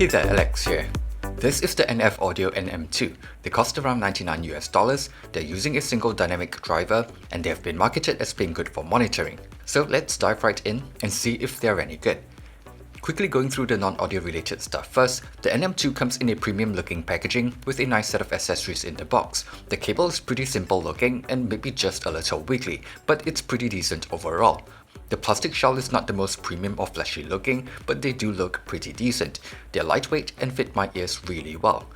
Hey there, Alex here. This is the NF Audio NM2. They cost around $99 US, they're using a single dynamic driver, and they have been marketed as being good for monitoring. So let's dive right in and see if they're any good. Quickly going through the non-audio related stuff first, the NM2 comes in a premium looking packaging with a nice set of accessories in the box. The cable is pretty simple looking and maybe just a little wiggly, but it's pretty decent overall. The plastic shell is not the most premium or flashy looking, but they do look pretty decent. They're lightweight and fit my ears really well.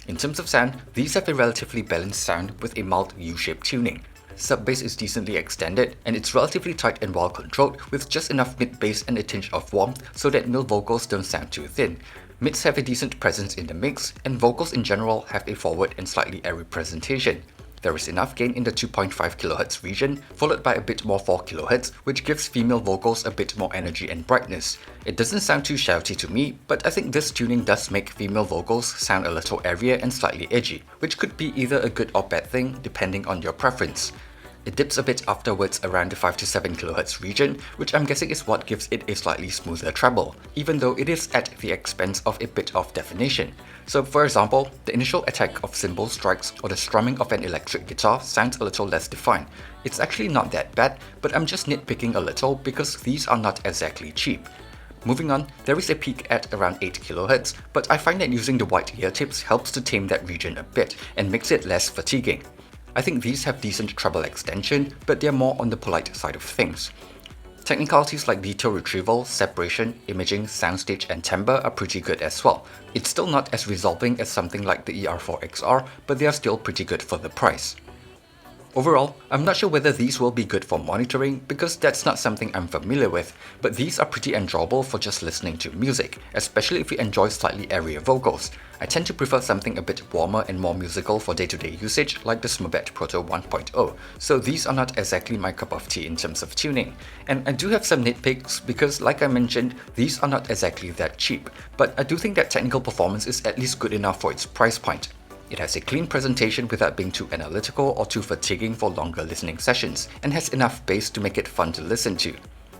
In terms of sound, these have a relatively balanced sound with a mild U-shaped tuning. Sub-bass is decently extended, and it's relatively tight and well controlled with just enough mid-bass and a tinge of warmth so that male vocals don't sound too thin. Mids have a decent presence in the mix, and vocals in general have a forward and slightly airy presentation. There is enough gain in the 2.5 kHz region, followed by a bit more 4 kHz, which gives female vocals a bit more energy and brightness. It doesn't sound too shouty to me, but I think this tuning does make female vocals sound a little airier and slightly edgy, which could be either a good or bad thing depending on your preference. It dips a bit afterwards around the 5 to 7 kHz region, which I'm guessing is what gives it a slightly smoother treble, even though it is at the expense of a bit of definition. So for example, the initial attack of cymbal strikes or the strumming of an electric guitar sounds a little less defined. It's actually not that bad, but I'm just nitpicking a little because these are not exactly cheap. Moving on, there is a peak at around 8 kHz, but I find that using the white ear tips helps to tame that region a bit and makes it less fatiguing. I think these have decent treble extension, but they're more on the polite side of things. Technicalities like detail retrieval, separation, imaging, soundstage, and timbre are pretty good as well. It's still not as resolving as something like the ER4XR, but they are still pretty good for the price. Overall, I'm not sure whether these will be good for monitoring because that's not something I'm familiar with, but these are pretty enjoyable for just listening to music, especially if you enjoy slightly airier vocals. I tend to prefer something a bit warmer and more musical for day-to-day usage like the Smobet Proto 1.0, so these are not exactly my cup of tea in terms of tuning. And I do have some nitpicks because, like I mentioned, these are not exactly that cheap, but I do think that technical performance is at least good enough for its price point. It has a clean presentation without being too analytical or too fatiguing for longer listening sessions, and has enough bass to make it fun to listen to.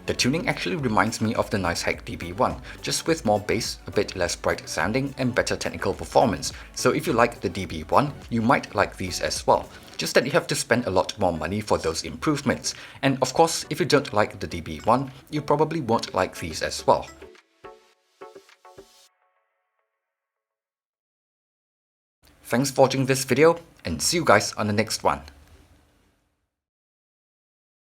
The tuning actually reminds me of the Nice Hack DB1, just with more bass, a bit less bright sounding, and better technical performance. So if you like the DB1, you might like these as well. Just that you have to spend a lot more money for those improvements. And of course, if you don't like the DB1, you probably won't like these as well. Thanks for watching this video, and see you guys on the next one.